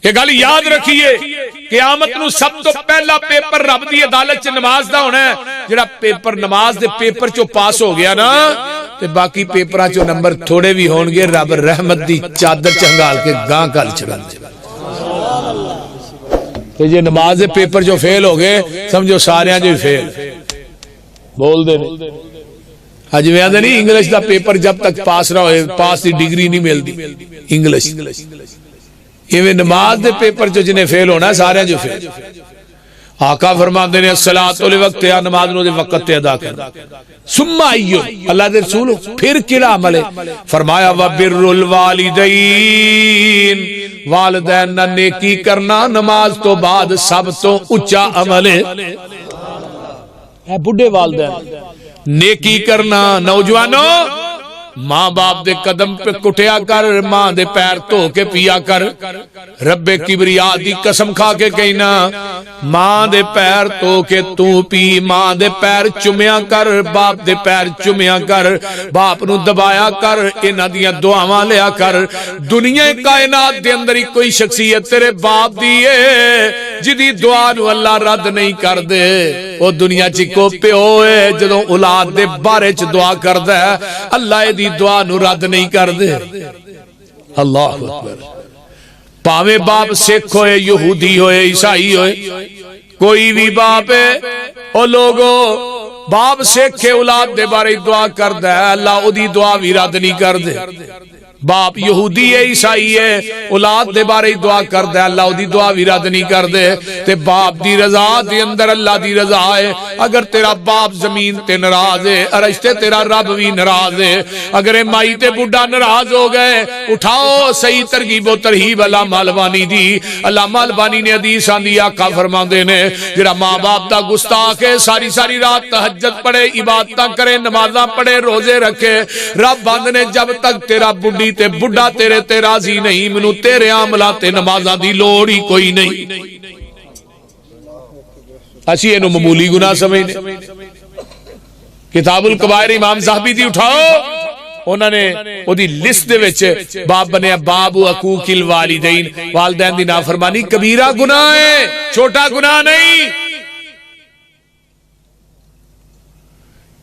یہ گل یاد رکھیے قیامت نو سب تو پہلا پیپر رب دی عدالت چ نماز دا ہونا ہے. جڑا پیپر نماز دے پیپر چو پاس ہو گیا نا تے باقی پیپراں چو نمبر تھوڑے بھی ہون گے رب رحمت دی چادر چنگال کے گاں کل چڑھا دے. تے جے نماز دے پیپر جو فیل ہو گئے سمجھو سارے جو فیل بول دے نہیں. اج میں آدھے نہیں انگلش دا پیپر جب تک پاس نہ ہوئے پاس دی ڈگری نہیں ملتی انگلش. یہ نماز دے پیپر جو جنہیں فیل ہونا سارے جو فیل. آقا فرماندے نے الصلاۃ لوقت یا نماز نو دے وقت تے ادا کرنا. ثم ایو اللہ دے رسول پھر کلا عمل ہے فرمایا وبر الوالدین والدین نہ نیکی کرنا نماز تو بعد سب تو اونچا عمل ہے. بڈھے والدین نیکی کرنا. نوجوانوں ماں باپ دے قدم پہ کٹیا کر ماں دے پیر دھو کے پیا کر. رب کبریا دی قسم کھا کے کہنا ماں دے پیر دھو کے تو پی. ماں دے پیر چومیا کر باپ دے پیر چومیا کر باپ نو دبایا کر انہاں دیاں دعاواں لیا کر. دنیا کائنات دے اندر ہی کوئی شخصیت تیرے باپ دی ہے جدی دعا نو اللہ رد نہیں کر دے. وہ دنیا چ کو پیو ہے جدوں اولاد دے بارے چ دعا کردا ہے اللہ دی دعا نو رد نہیں کر دے. اللہ اکبر. پاویں باپ سکھ ہوئے یہودی ہوئے عیسائی ہوئے کوئی بھی باپ ہے او لوگو باپ سکھ اولاد دے بارے دعا کردا ہے اللہ او دی دعا بھی رد نہیں کر دے. باپ یہودی ہے عیسائی ہے اولاد دے بارے دعا کردا ہے اللہ او دی دعا بھی رد نہیں کر دے. تے باپ دی رضا دے اندر اللہ دی رضا ہے. اگر تیرا باپ زمین تے ناراض ہے عرش تے تیرا رب بھی ناراض ہے. اگر مائی تے بڈھا ناراض ہو گئے اٹھاؤ صحیح ترغیب و ترہیب علامہ البانی دی. علامہ البانی نے حدیث آندی آقا فرماندے نے جڑا ماں باپ دا گستاخ ہے ساری ساری رات تہجد پڑھے عبادتاں کرے نمازاں پڑھے روزے رکھے رب بند نے جب تک تیرا بڈھی تے بڑھا تیرے تے راضی نہیں منو تیرے عملہ تے نمازاں دی لوڑ ہی کوئی نہیں. اسی اینو معمولی گناہ سمجھنے. کتاب الکبائر امام صاحبی دی اٹھاؤ انہوں نے او دی لسٹ دے وچ باب بنیا باب حقوق الوالدین. والدین دی نافرمانی کبیرہ گناہ ہے چھوٹا گناہ نہیں.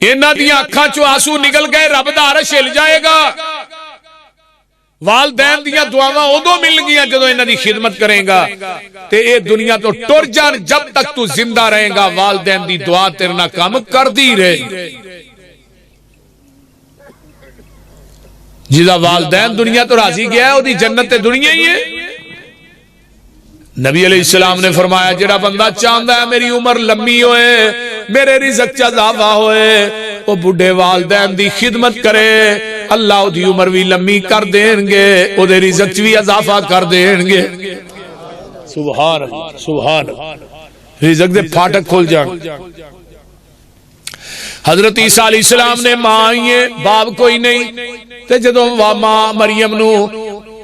انہاں دیاں اکھاں چوں آنسو نکل گئے رب دا عرش ہل جائے گا. والدین دیاں دعاواں ادو مل گیا جدو انہاں دی خدمت کریں گا تے اے دنیا تو ٹر جان. جب تک تو زندہ رہے گا والدین دی دعا تیرے نال کام کردی رہے. جدا والدین دنیا تو راضی گیا ہے او دی جنت تے دنیا ہی ہے. نبی علیہ السلام نے فرمایا جڑا بندہ چاہندا ہے میری عمر لمبی ہوئے میرے رزق چ اضافہ ہوئے او بڈھے والدین دی خدمت کرے اللہ او دی عمر بھی لمبی کر دیں گے او دے رزق چ بھی اضافہ کر دیں گے. سبحان اللہ سبحان اللہ. رزق دے پھاٹک کھل جان. حضرت عیسیٰ علیہ السلام نے ماں آئی ہے باپ کوئی نہیں تے جدوں ماں مریم نو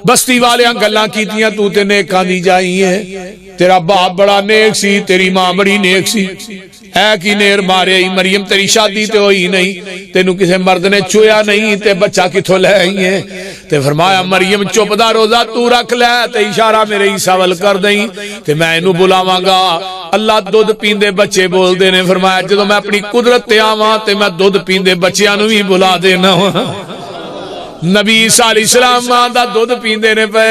بستی والیاں گلاں کیتیاں تو تے نیکاں دی جائی ہے تیرا باپ بڑا نیک سی تیری ماں بڑی نیک سی اے کی نیر مارے مریم تیری شادی تے ہوئی نہیں تینوں کسے مرد نے چویا نہیں تے بچہ کتھوں لے آئی ہے. تے فرمایا مریم چپ دا روزہ تو رکھ لے تے اشارہ میرے عیسیٰ ول کر دیں تے میں اینو بلاواں گا. اللہ دودھ پیندے بچے بول دے نے فرمایا جدوں میں اپنی قدرت تے آواں تے میں دودھ پیندے بچیاں نو بھی بلا دینا. نبی عیسیٰ علیہ السلام ماں دا دودھ پیندے نے پے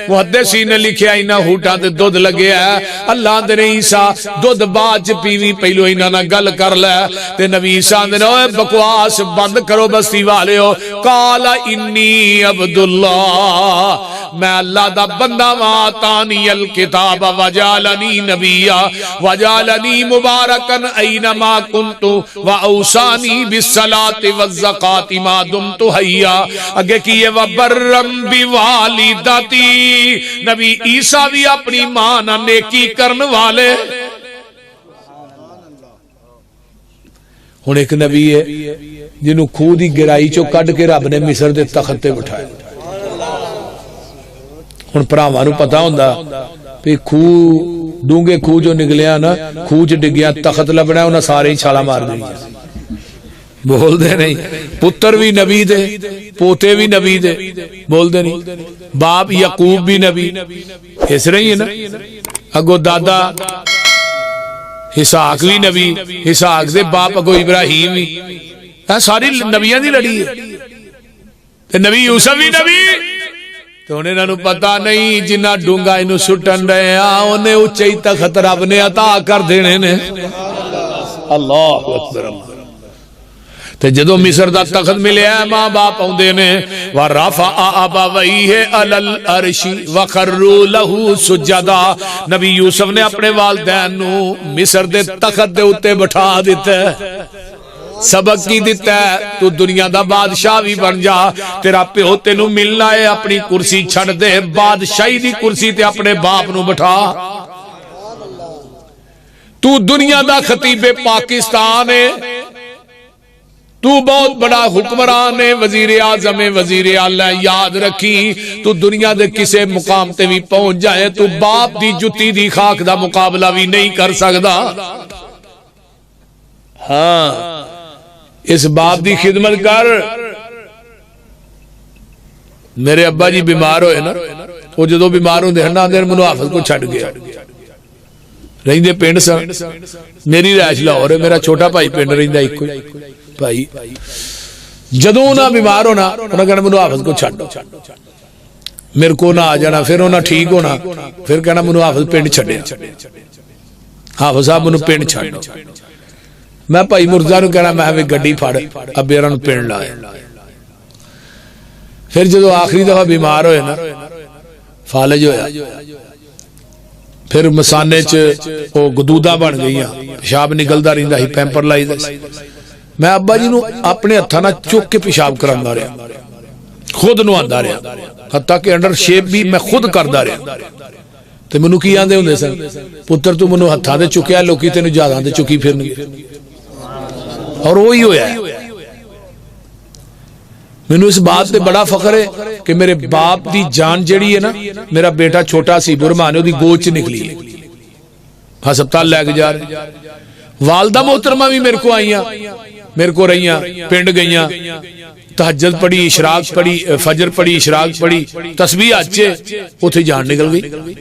محدثین نے لکھیا انہاں ہوٹاں تے دودھ لگیا ہے اللہ دے عیسیٰ دودھ بعد پیوی پہلو انہاں نال گل کر لے تے نبی عیسیٰ نے اوے بکواس بند کرو بستی والیو. قال انی عبداللہ میں اللہ دا بندہ وا تانی الکتاب وجعلنی نبیا وجعلنی مبارکن اینما کنت واوصانی بالصلاۃ والزکاۃ ما دمت حیا. اگے کیے وبرم بوالدتی نبی عیسیٰ بھی اپنی ماں نہ نیکی کرن والے. ہن ایک نبی ہے جنوں کھو دی گہرائی چوں کڈ کے رب نے مصر دے تخت تے بٹھایا. ہن بھراواں نوں پتہ ہوندا کہ کھو ڈونگے کھو جو نکلیا نا کھو چ ڈگیا تخت لبنا انہاں سارے ہی چھالا مار دینی. بول دے نہیں. پتر بھی نبی دے, پوتے بھی نبی دے, بول دے نہیں. باپ یعقوب بھی نبی, اس طرح ہی ہے نا. اگو دادا اسحاق بھی نبی, اسحاق دے باپ اگو ابراہیم بھی, ساری نبیاں دی لڑی ہے. نبی یوسف بھی نبی. تو انہیں پتا نہیں جنہ ڈونگا انہوں سٹن رہے ہیں انہیں اچھائی تخت رب نے عطا کر دینے نے. اللہ اکبر. تے جدو مصر دا تخت ملے ہے ماں باپ ہوندے نے وَرَفَعَ أَبَوَيْهِ عَلَى الْعَرْشِ وَخَرُّوا لَهُ سُجَّدًا. نبی یوسف نے اپنے والدین نو مصر دے تخت دے اتے بٹھا دیتا ہے, سبق کی دیتا ہے تو دنیا دا بادشاہ بھی بن جا. تیرا پیو تینو ملنا ہے اپنی کرسی چھڑ دے, بادشاہی دی کرسی تے اپنے باپ نو بٹھا. تو دنیا دا خطیب پاکستان ہے, تو بہت بڑا حکمران ہے, وزیر اعظم ہے, وزیر اعلیٰ. یاد رکھی تو دنیا دے کسے مقام تے بھی پہنچ جائے تو باپ دی جتی دی خاک دا مقابلہ بھی نہیں کر سکدا. ہاں اس باپ دی خدمت کر. میرے ابا جی بیمار ہوئے نا, وہ جدو بیمار ہوں دے نا دیر منو حافظ کو چھڑ گیا. رہیں دے پینڈ سا, میری رہائش لاہور ہے, میرا چھوٹا بھائی پینڈ رہیں دے ایک بھائی. جدو انہاں بیمار ہونا انہاں کہنا منو حافظ کو چھڑ دو, میرے کو نہ آ جانا, پھر انہاں ٹھیک ہونا, پھر کہنا منو حافظ پینڈ چھڑے, حافظ صاحب منو پینڈ چھڑ دو. میں بھائی مرزا نو کہنا میں ہمیں گڈی پھاڑ اب یار پینڈ لائے. پھر جدو آخری دفعہ بیمار ہوئے نا فالج ہویا, پھر مسانے وہ گدودہ بن گئی, پیشاب نکلتا رہتا ہی, پیمپر لائی دا. میں ابا جی نو اپنے ہتھاں نال چک کے پیشاب کراندا رہا, خود نو آندا رہا, حتیٰ کہ انڈر شیپ بھی میں خود کردا رہا. تے منو کی آندے ہوندے سن, پتر تو منو ہتھاں دے چکیا, لوکی تینو جاداں دے چکی پھرنگے. اور وہی ہویا ہے. مینو اس بات تے بڑا فخر ہے کہ میرے باپ دی جان جڑی ہے نا, میرا بیٹا چھوٹا سی برمانے دی گوچ نکلی ہے, ہسپتال لے کے جا رہے. والدہ محترمہ بھی میرے کو آئیاں, میرے کو رہیاں, پنڈ گئیاں, تہجد پڑھی, اشراق پڑھی, فجر پڑھی, اشراق پڑھی, تسبیح اچھے, اتھے جان نکل گئی.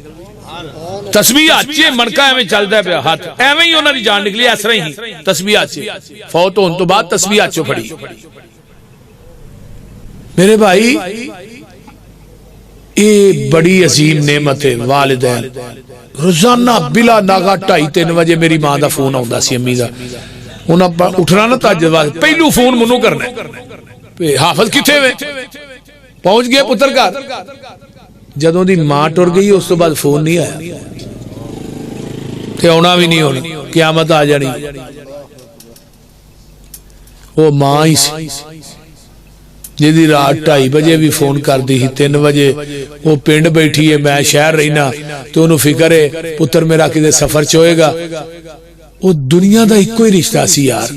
تسبیح اچھے منکا ایویں چلدا پیا ہاتھ, ایویں ہی انہاں دی جان نکلی, اس طرح ہی تسبیح اچھے. فوت ہون تو بعد تسبیح اچھے پڑھی. میرے بھائی یہ بڑی عظیم نعمت ہے. والدین روزانہ بلا ناغا 2:30 بجے میری ماں دا فون آوندا سی, امی دا, انہاں اٹھنا نا تہجد واسطے پہلو فون منو کرنا ہے, حافظ کتھے وے, پہنچ گئے پتر گھر. جدوں دی ماں ٹر گئی اس تو بعد فون نہیں آیا, کہ آنا بھی نہیں ہونا, قیامت آ جانی. وہ ماں ہی سی جدی رات 2:30 بجے بھی فون کر دی, 3 بجے وہ پنڈ بیٹھی ہے, میں شہر رہنا, تو انہوں فکر ہے پتر میرا کدے سفر چوئے گا. وہ دنیا دا ایک کوئی رشتہ سی یار,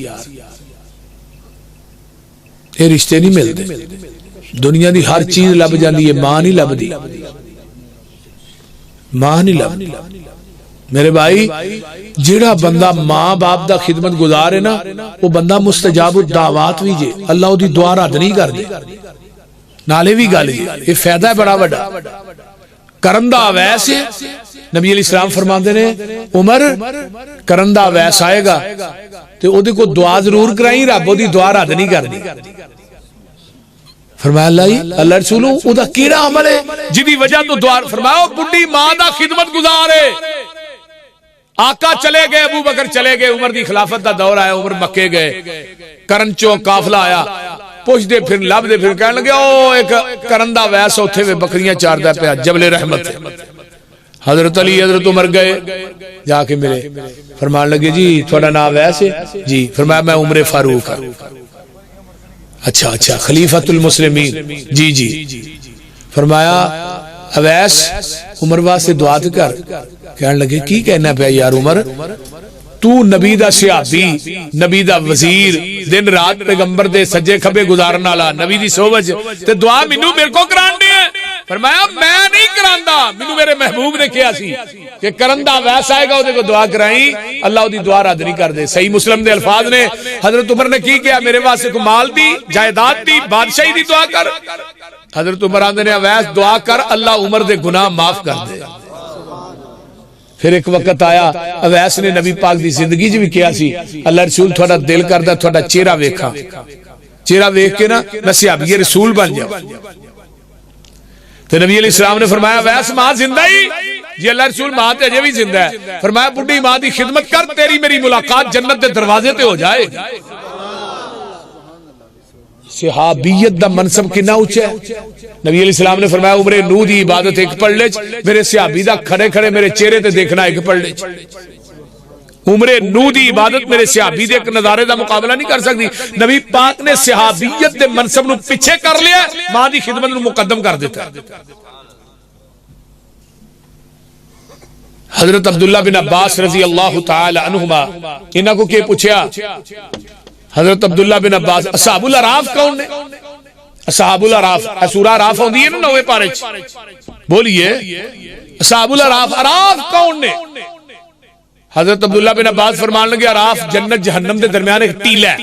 یہ رشتے نہیں ملتے. دنیا دی ہر چیز لب جاندی ہے, ماں نہیں لب دی, ماں نہیں لب. میرے بھائی جیڑا بندہ ماں باپ دا خدمت گزار ہے نا, وہ بندہ مستجاب الدعوات بھی جے, اللہ وہ دی دعا رد نہیں کر دے. نالے بھی گل جے, یہ فائدہ ہے بڑا بڑا. کرندہ ویس ہے, نبی علیہ السلام فرماندے نے عمر کرندہ ویس آئے گا تو وہ کو دعا ضرور کرائیں, رب وہ دی دعا رد نہیں کر دی. فرمایا اللہ رسولوں او دا کیڑا عمل ہے جدی وجہ تو دعا, فرمایا بڈی ماں دا خدمت گزار ہے. آقا چلے گئے, ابو بکر چلے گئے, عمر دی خلافت دا دور آیا, عمر مکے گئے, کرنچوں قافلہ آیا, پوچھ دے پھر لب دے پھر کہنے لگے او ایک کرندہ ویس ہوتے ہوئے بکریاں چاردہ پہ جبل رحمت ہے. حضرت علی حضرت عمر گئے, جا کے ملے, فرمان لگے جی تھوڑا نام ویس ہے جی, فرمایا میں عمر فاروق ہوں. اچھا اچھا خلیفۃ المسلمین, جی جی. فرمایا اویس عمر واسطے دعا کر. کہنے لگے کی کہنا پیا یار عمر, تو نبی دا صحابی, نبی دا وزیر, دن رات پیغمبر دے سجے کھبے گزارن والا, نبی دی صحبت تے دعا مینوں میرے کو کران دے. فرمایا میں نہیں کراندا، مینوں میرے محبوب نے کہا سی کہ کرندا ویسا آئے گا اودے کو دعا کرائیں اللہ اودی دعا رد نہیں کر دے۔ صحیح مسلم دے الفاظ نے حضرت عمر نے کی کیا، میرے واسطے کو مال دی، جائیداد دی، بادشاہی دی دعا کر۔ حضرت عمر آندے نے اویس دعا کر اللہ عمر دے گناہ معاف کر دے۔ پھر ایک وقت آیا اویس نے نبی پاک دی زندگی جو بھی کیا سی، اللہ رسول تھوڑا دل کردا تھوڑا چہرہ ویکھا، چہرہ ویکھ کے نا میں صحابی رسول بن جاؤں۔ تو نبی علیہ السلام نے فرمایا اویس ماں زندہ ہی؟ جی اللہ رسول ماں تے اجے بھی زندہ ہے۔ فرمایا بڈھی ماں دی خدمت کر، تیری میری ملاقات جنت دے دروازے تے ہو جائے۔ صحابیت دا منصب کنا اونچا ہے۔ نبی علیہ السلام نے فرمایا عمر نو دی عبادت ایک پڑھ لے، میرے صحابی دا کھڑے کھڑے میرے چہرے تے دیکھنا ایک پڑھ لے۔ عمر نو دی عبادت میرے صحابی دے ایک نظارے دا مقابلہ نہیں کر سکتی۔ نبی پاک نے صحابیت دے منصب نو پیچھے کر لیا، ماں دی خدمت نو مقدم کر دیتا۔ حضرت عبداللہ بن عباس رضی اللہ تعالی عنہما انہاں کو کہ پوچھیا، حضرت عبداللہ بن عباس اصحاب الاعراف کون نے؟ اصحاب الاعراف سورہ اعراف ہوندی ہے نا 9ویں پارے وچ، بولیے اصحاب الاعراف اعراف کون نے؟ حضرت عبداللہ بن عباس فرمان لگے اعراف جنت جہنم دے درمیان ایک ٹیلا ہے،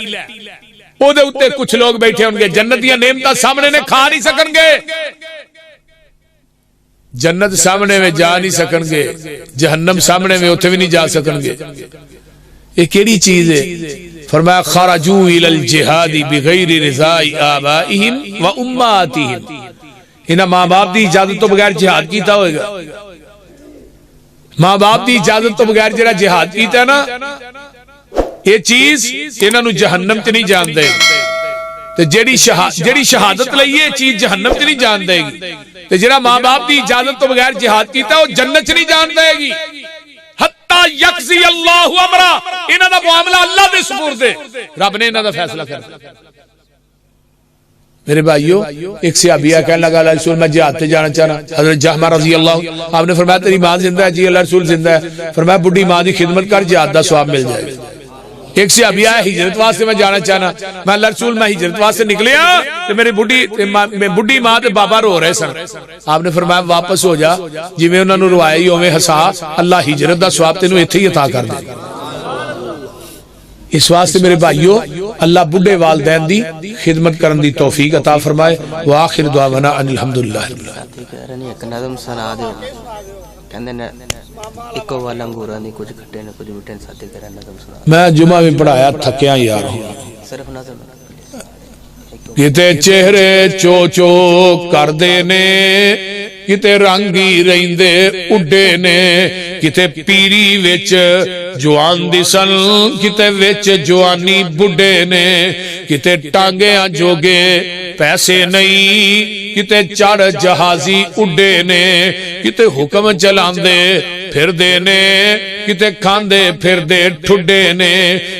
او دے اوتے کچھ لوگ بیٹھے ہون گے، جنت دیاں نعمتاں سامنے نے کھا نہیں سکن گے، جنت سامنے میں جا نہیں سکن گے، جہنم سامنے میں اوتھے بھی نہیں جا سکن گے۔ یہ کیڑی چیز ہے؟ فرمایا خرجوا الی الجہاد بغیر رضاء آبائہم و امہاتہم، انہاں ماں باپ دی اجازت تو بغیر جہاد کیتا ہوئے گا۔ ماں باپ دی اجازت تو بغیر جڑا جہاد کیتا ہے نا، یہ چیز انہاں نو جہنم تے نہیں جان دے گی، تے جڑی شہادت لئی یہ چیز جہنم تے نہیں جان دے گی، تے جڑا ماں باپ دی اجازت تو بغیر جہاد کیتا وہ جنت نہیں جان دے گی۔ یقضی اللہ امرا، انہاں دا معاملہ اللہ دے سپرد ہے، رب نے انہاں دا فیصلہ کرنا۔ میرے بھائیو ایک صحابی کہنے لگا اللہ رسول میں جہاد تے جانا چاہنا، حضرت جہمہ رضی اللہ، آپ نے فرمایا تیری ماں زندہ ہے؟ جی اللہ رسول زندہ ہے۔ فرمایا بڈھی ماں دی خدمت کر، جہاد دا ثواب مل جائے گا۔ ایک صحابی آیا ہجرت واسطے میں جانا چاہنا، میں اللہ رسول میں ہجرت واسطے نکلیا تے میری بڈھی ماں تے بابا رو رہے سن۔ آپ نے فرمایا واپس ہو جا، جی میں انہوں نے روائی اوویں ہسا، اللہ ہجرت دا ثواب تینوں ایتھے ہی عطا کر دے گا۔ اس واسطے میرے بھائیو اللہ بڈھے والدین دی خدمت کرن دی توفیق عطا فرمائے۔ وآخر دعوانا ان الحمدللہ رب العالمین۔ ایک نظم سنا دے کہندے نے اکو والا انگوراں دی کچھ کھٹے نے کچھ میٹھے نے ساتھی کرا نظم سنا۔ میں جمعہ میں پڑھایا تھکیا یار ہوں، صرف نظم کتے چہرے چو چو کر دینے، کتے رنگی رہندے اڈے نے، کتے پیری وچ جوان دی سن، کتے وچ جوانی بڈے نے، کتے ٹانگیاں جوگے پیسے نہیں، کتے چڑھ جہازی اڈے نے، کتے حکم چلاندے پھر دینے، کتے کھاندے پھر دے ٹھڈے نے،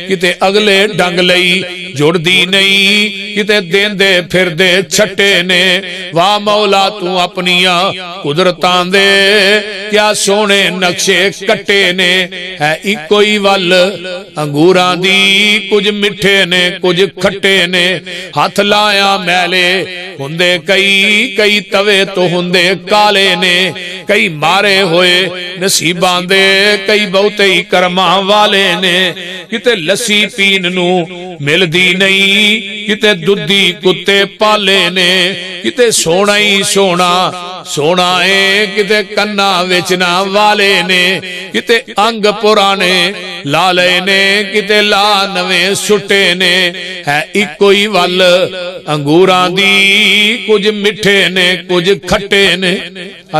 کتے اگلے ڈنگ لئی جڑ دی نہیں، کتے دیندے پھر دے چھٹے نے۔ واہ مولا تو اپنیاں قدرتاں دے کیا سونے نقشے کٹے نے، ہے اکو ہی ول انگوراں دی کچھ مٹھے نے کچھ کھٹے نے، ہاتھ لایا میلے ہندے کئی توے تو ہندے کالے نے، کئی مارے ہوئے نصیباں دے کئی بہتے ہی کرماں والے نے، کتے لسی پین نو مل دی نہیں، کتے دودھی کتے پالے نے، کتے سونا ہی سونا ہے، کتے کنا وچنا والے نے، کتے انگ پرانے لالے نے، کتے لا نویں سٹے نے، ہے اکو ہی ول انگوراں دی کچھ مٹھے نے کچھ کھٹے نے۔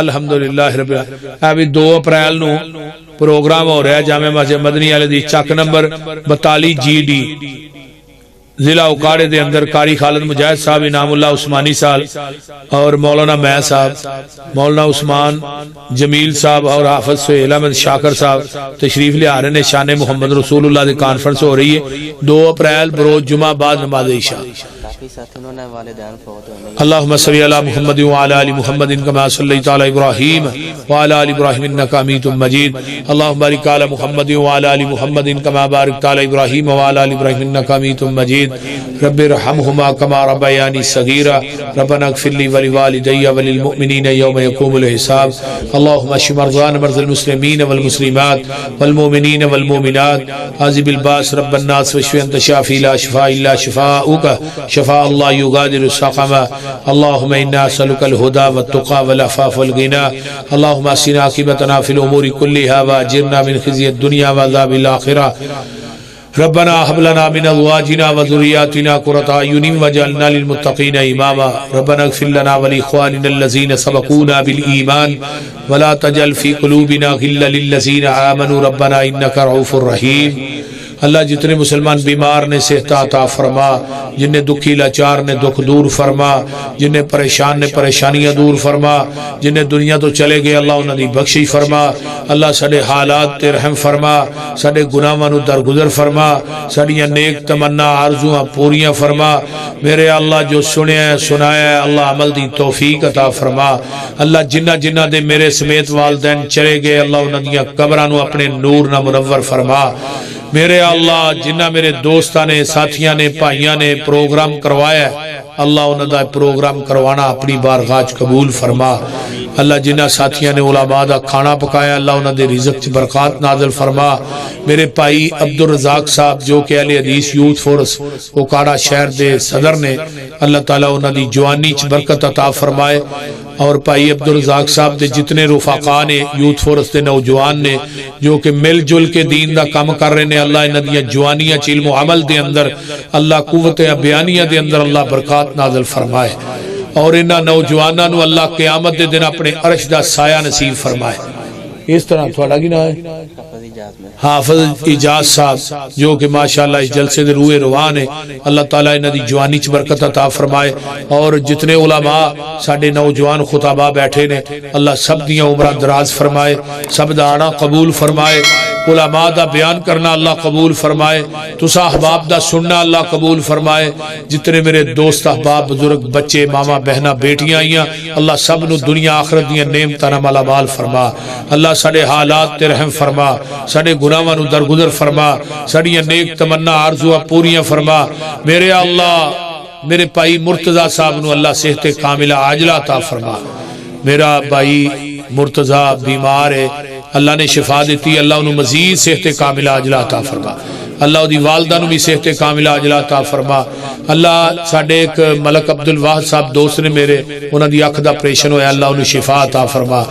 الحمدللہ رب العالمین۔ ابھی 2 اپریل نو پروگرام ہو رہا ہے جامع مسجد مدنی والے دی چک نمبر 42 GD ضلع اکاڑے دے اندر، قاری خالد مجاہد صاحب، انعام اللہ عثمانی صاحب اور مولانا میں صاحب، مولانا عثمان جمیل صاحب اور حافظ سہیل احمد شاکر صاحب تشریف لے آ رہے ہیں۔ شان محمد رسول اللہ دی کانفرنس ہو رہی ہے 2 اپریل بروز جمعہ بعد نماز عشاء۔ اللہم صلی علی محمد وعلی آل محمد کما صلیت علی ابراہیم وعلی آل ابراہیم انک حمید مجید۔ اللہم بارک علی محمد وعلی آل محمد کما بارکت علی ابراہیم وعلی آل ابراہیم انک حمید مجید۔ مجيد رب ارحمهما كما ربياني صغيرا ربنا اغفر لي ولوالدي وللمؤمنين يوم يقوم الحساب اللهم اشف مرضانا مرضى المسلمين والمسلمات والمؤمنين والمؤمنات عذب الباس رب الناس واشف انت شافي لا شفاء الا شفاؤك شفاء الله يغادر سقما اللهم انا نسألك الهدى والتقى والعفاف والغنى اللهم اسنا عاقبتنا في الامور كلها واجرنا من خزي الدنيا وعذاب الاخره ربنا هب لنا من ازواجنا وذرياتنا قرة اعين واجعلنا للمتقين اماما ربنا اغفر لنا ولاخواننا الذين سبقونا بالايمان ولا تجعل في قلوبنا غلا للذين امنوا ربنا انك رؤوف رحيم اللہ جتنے مسلمان بیمار نے صحت عطا فرما، جنہیں دکھی لاچار نے دکھ دور فرما، جنہیں پریشان نے پریشانیاں دور فرما، جنہیں دنیا تو چلے گئے اللہ انہاں دی بخشش فرما، اللہ ساڈے حالات تے رحم فرما، ساڈے گناہاں نو درگزر فرما، ساڈیاں نیک تمنا آرزوئاں پوریاں فرما، میرے اللہ جو سنیا ہے سنایا ہے اللہ عمل دی توفیق عطا فرما، اللہ جنہ جنہ دے میرے سمیت والدین چلے گئے اللہ انہاں دیاں قبراں نو اپنے نور نہ منور فرما، میرے اللہ جنہ میرے دوستاں نے ساتھیاں نے بھائیاں نے پروگرام کروایا ہے اللہ انہاں دا پروگرام کروانا اپنی بارگاہ وچ قبول فرما، اللہ جنہ ساتھیاں نے علماء دا کھانا پکایا اللہ انہاں دے رزق وچ برکات نازل فرما، میرے بھائی عبدالرزاق صاحب جو کہ اہل حدیث یوتھ فورس اوکاڑا شہر دے صدر نے اللہ تعالیٰ انہاں دی جوانی وچ برکت عطا فرمائے، اور بھائی عبدالرزاق صاحب دے جتنے رفقا نے یوتھ فورس دے نوجوان نے جو کہ مل جل کے دین دا کام کر رہے ہیں اللہ انہاں دیاں جوانیاں علم و عمل دے اندر اللہ قوت بیانیہ دے اندر اللہ برکات نازل فرمائے، اور انہاں نوجواناں نو اللہ قیامت دے دن اپنے عرش دا سایہ نصیب فرمائے۔ اس طرح تھوڑا کی نہ ہے حافظ اجاز صاحب جو کہ ماشاءاللہ اس جلسے دے روح روان ہے اللہ تعالیٰ انہاں دی جوانی چ برکت عطا فرمائے، اور جتنے علماء ساڈے نوجوان خطباء بیٹھے نے اللہ سب دیاں عمرہ دراز فرمائے، سب دا آنا قبول فرمائے، علماء دا بیان کرنا اللہ قبول فرمائے، تسا احباب دا سننا اللہ قبول فرمائے، جتنے میرے دوست احباب بزرگ بچے ماما بہنا بیٹیاں آئیاں اللہ سب نو دنیا آخرت دیاں نعمتاں نال مالا مال فرما، اللہ ساڈے حالات تے رحم فرما، ساڈے گناہاں نو درگزر فرما، ساڈیاں نیک تمنا آرزواں پوریاں فرما، میرے اللہ میرے بھائی مرتضی صاحب نو اللہ صحت کاملہ عاجلہ عطا فرما، میرا بھائی مرتضی بیمار ہے اللہ نے شفا دیتی اللہ انہوں مزید صحت کاملہ عاجلہ عطا فرما، اللہ دی والدہ نو بھی صحت کاملہ عاجلہ عطا فرما، اللہ ساڈے ایک ملک عبدالواحد صاحب دوست نے میرے انہاں دی اکھ دا آپریشن ہویا اللہ انہوں شفا عطا فرما،